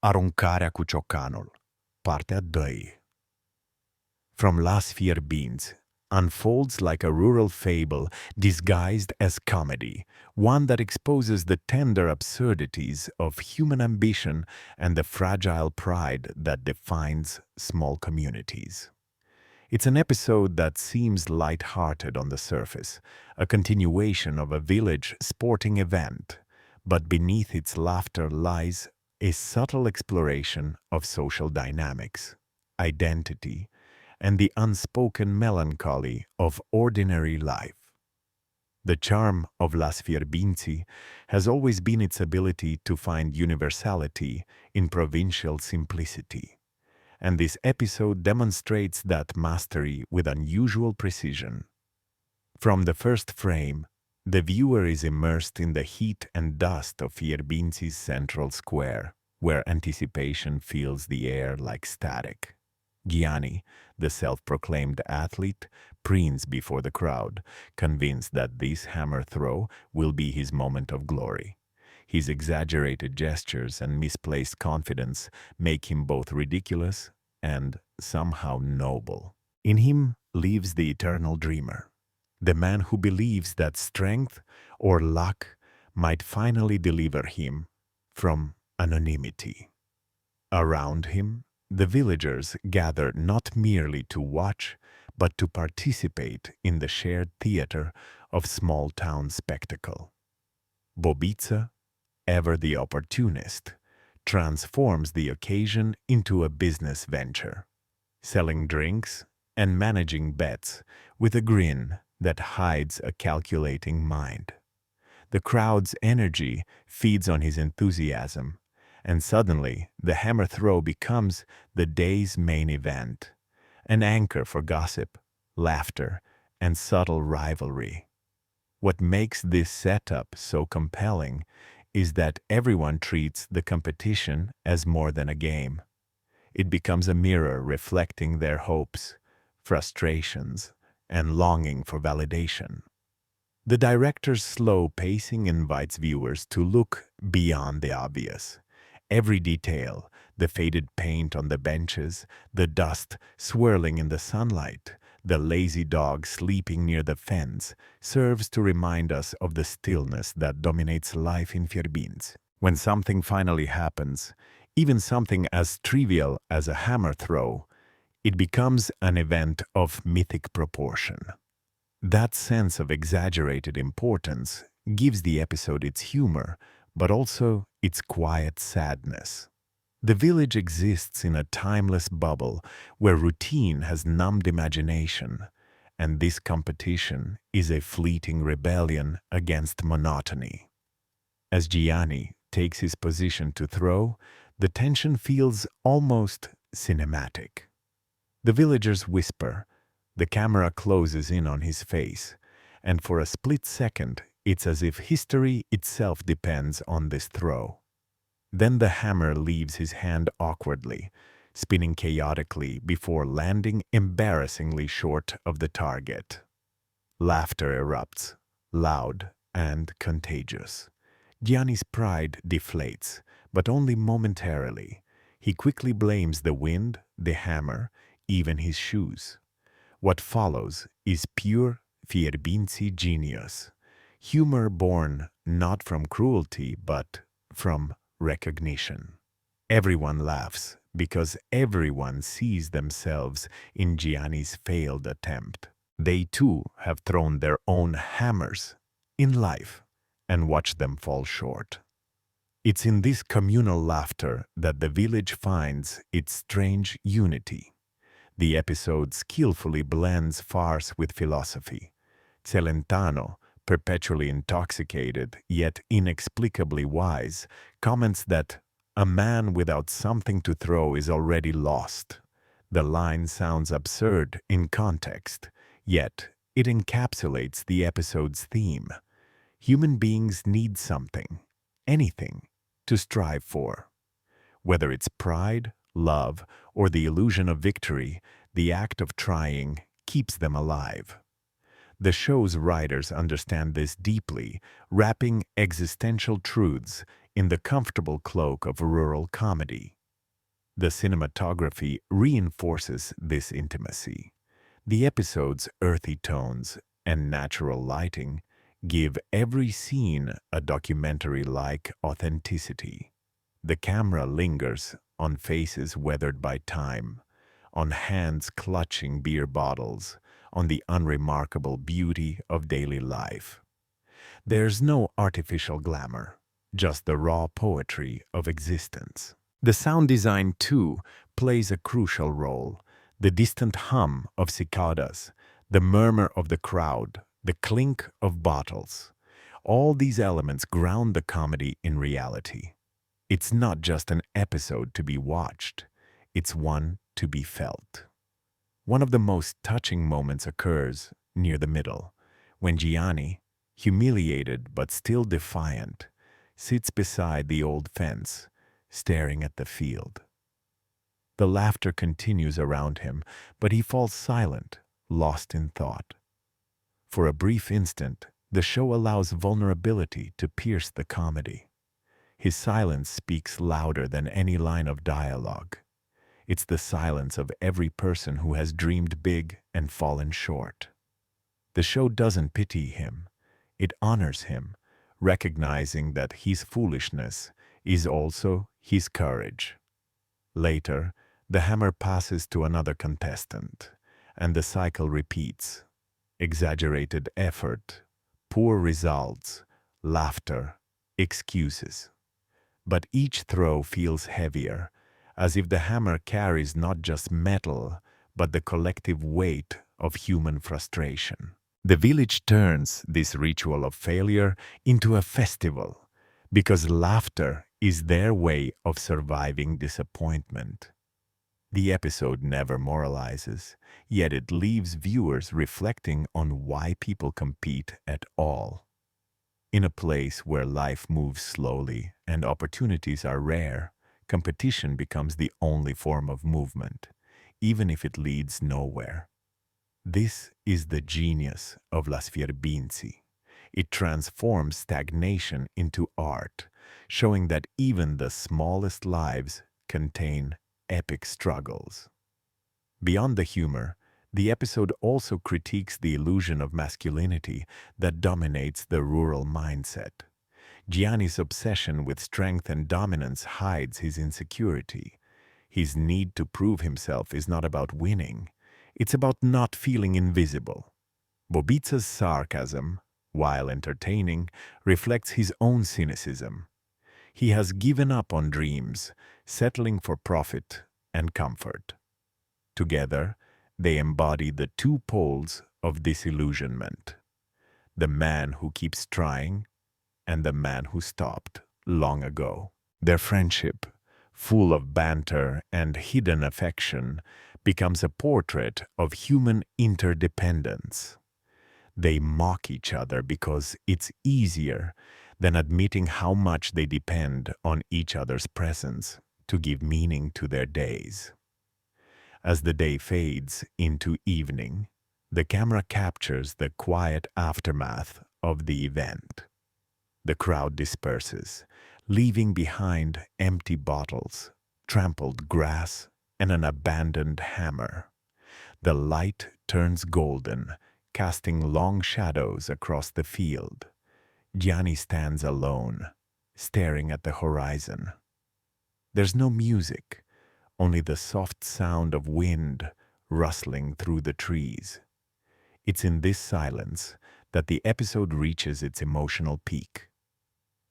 Aruncarea cu ciocanul, partea 2. From Las Fierbinți unfolds like a rural fable disguised as comedy, one that exposes the tender absurdities of human ambition and the fragile pride that defines small communities. It's an episode that seems light-hearted on the surface, a continuation of a village sporting event, but beneath its laughter lies a subtle exploration of social dynamics, identity, and the unspoken melancholy of ordinary life. The charm of Las Fierbinți has always been its ability to find universality in provincial simplicity, and this episode demonstrates that mastery with unusual precision. From the first frame, the viewer is immersed in the heat and dust of Fierbinți's central square, where anticipation fills the air like static. Giani, the self-proclaimed athlete, preens before the crowd, convinced that this hammer throw will be his moment of glory. His exaggerated gestures and misplaced confidence make him both ridiculous and somehow noble. In him lives the eternal dreamer, the man who believes that strength or luck might finally deliver him from anonymity. Around him, the villagers gather not merely to watch, but to participate in the shared theater of small-town spectacle. Bobiță, ever the opportunist, transforms the occasion into a business venture, selling drinks and managing bets with a grin that hides a calculating mind. The crowd's energy feeds on his enthusiasm, and suddenly the hammer throw becomes the day's main event, an anchor for gossip, laughter, and subtle rivalry. What makes this setup so compelling is that everyone treats the competition as more than a game. It becomes a mirror reflecting their hopes, frustrations, and longing for validation. The director's slow pacing invites viewers to look beyond the obvious. Every detail, the faded paint on the benches, the dust swirling in the sunlight, the lazy dog sleeping near the fence, serves to remind us of the stillness that dominates life in Fierbinți. When something finally happens, even something as trivial as a hammer throw, it becomes an event of mythic proportion. That sense of exaggerated importance gives the episode its humor, but also its quiet sadness. The village exists in a timeless bubble where routine has numbed imagination, and this competition is a fleeting rebellion against monotony. As Giani takes his position to throw, the tension feels almost cinematic. The villagers whisper, the camera closes in on his face, and for a split second it's as if history itself depends on this throw. Then the hammer leaves his hand awkwardly, spinning chaotically before landing embarrassingly short of the target. Laughter erupts, loud and contagious. Gianni's pride deflates, but only momentarily. He quickly blames the wind, the hammer, even his shoes. What follows is pure Fierbinți genius, humor born not from cruelty but from recognition. Everyone laughs because everyone sees themselves in Gianni's failed attempt. They too have thrown their own hammers in life and watched them fall short. It's in this communal laughter that the village finds its strange unity. The episode skillfully blends farce with philosophy. Celentano, perpetually intoxicated yet inexplicably wise, comments that a man without something to throw is already lost. The line sounds absurd in context, yet it encapsulates the episode's theme. Human beings need something, anything, to strive for. Whether it's pride, love, or the illusion of victory, the act of trying keeps them alive. The show's writers understand this deeply, wrapping existential truths in the comfortable cloak of rural comedy. The cinematography reinforces this intimacy. The episode's earthy tones and natural lighting give every scene a documentary-like authenticity. The camera lingers on faces weathered by time, on hands clutching beer bottles, on the unremarkable beauty of daily life. There's no artificial glamour, just the raw poetry of existence. The sound design, too, plays a crucial role. The distant hum of cicadas, the murmur of the crowd, the clink of bottles. All these elements ground the comedy in reality. It's not just an episode to be watched, it's one to be felt. One of the most touching moments occurs near the middle, when Giani, humiliated but still defiant, sits beside the old fence, staring at the field. The laughter continues around him, but he falls silent, lost in thought. For a brief instant, the show allows vulnerability to pierce the comedy. His silence speaks louder than any line of dialogue. It's the silence of every person who has dreamed big and fallen short. The show doesn't pity him. It honors him, recognizing that his foolishness is also his courage. Later, the hammer passes to another contestant, and the cycle repeats. Exaggerated effort, poor results, laughter, excuses. But each throw feels heavier, as if the hammer carries not just metal, but the collective weight of human frustration. The village turns this ritual of failure into a festival, because laughter is their way of surviving disappointment. The episode never moralizes, yet it leaves viewers reflecting on why people compete at all. In a place where life moves slowly and opportunities are rare, competition becomes the only form of movement, even if it leads nowhere. This is the genius of Las Fierbinți. It transforms stagnation into art, showing that even the smallest lives contain epic struggles. Beyond the humor, the episode also critiques the illusion of masculinity that dominates the rural mindset. Gianni's obsession with strength and dominance hides his insecurity. His need to prove himself is not about winning. It's about not feeling invisible. Bobica's sarcasm, while entertaining, reflects his own cynicism. He has given up on dreams, settling for profit and comfort. Together, they embody the two poles of disillusionment: the man who keeps trying and the man who stopped long ago. Their friendship, full of banter and hidden affection, becomes a portrait of human interdependence. They mock each other because it's easier than admitting how much they depend on each other's presence to give meaning to their days. As the day fades into evening, the camera captures the quiet aftermath of the event. The crowd disperses, leaving behind empty bottles, trampled grass, and an abandoned hammer. The light turns golden, casting long shadows across the field. Gianni stands alone, staring at the horizon. There's no music, only the soft sound of wind rustling through the trees. It's in this silence that the episode reaches its emotional peak.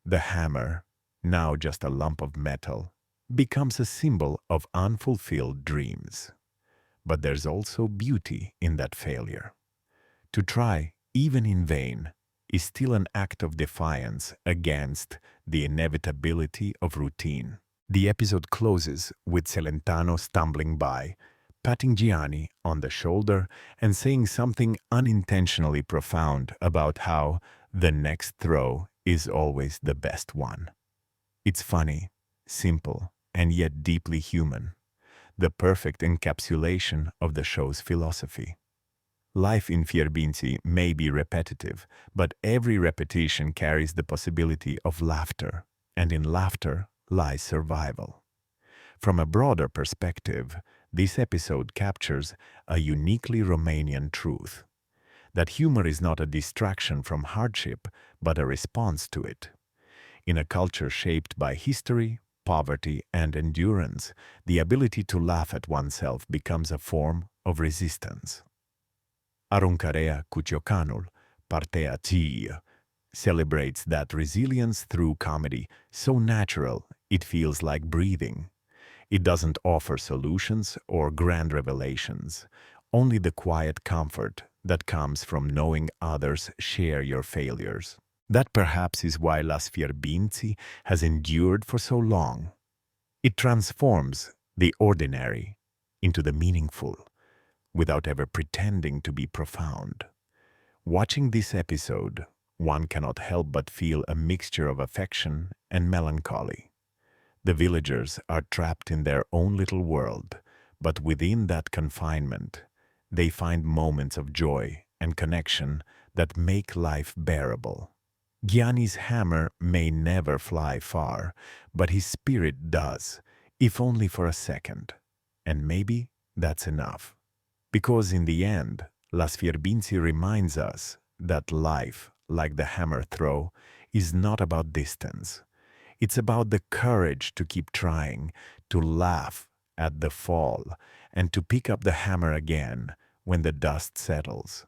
The hammer, now just a lump of metal, becomes a symbol of unfulfilled dreams. But there's also beauty in that failure. To try, even in vain, is still an act of defiance against the inevitability of routine. The episode closes with Celentano stumbling by, patting Gianni on the shoulder and saying something unintentionally profound about how the next throw is always the best one. It's funny, simple, and yet deeply human, the perfect encapsulation of the show's philosophy. Life in Fierbinți may be repetitive, but every repetition carries the possibility of laughter, and in laughter lies survival. From a broader perspective, this episode captures a uniquely Romanian truth, that humor is not a distraction from hardship, but a response to it. In a culture shaped by history, poverty, and endurance, the ability to laugh at oneself becomes a form of resistance. Aruncarea cu ciocanul, partea 3, celebrates that resilience through comedy, so natural it feels like breathing. It doesn't offer solutions or grand revelations, only the quiet comfort that comes from knowing others share your failures. That perhaps is why Las Fierbinți has endured for so long. It transforms the ordinary into the meaningful, without ever pretending to be profound. Watching this episode, one cannot help but feel a mixture of affection and melancholy. The villagers are trapped in their own little world, but within that confinement, they find moments of joy and connection that make life bearable. Giani's hammer may never fly far, but his spirit does, if only for a second. And maybe that's enough. Because in the end, Las Fierbinți reminds us that life, like the hammer throw, is not about distance. It's about the courage to keep trying, to laugh at the fall, and to pick up the hammer again when the dust settles.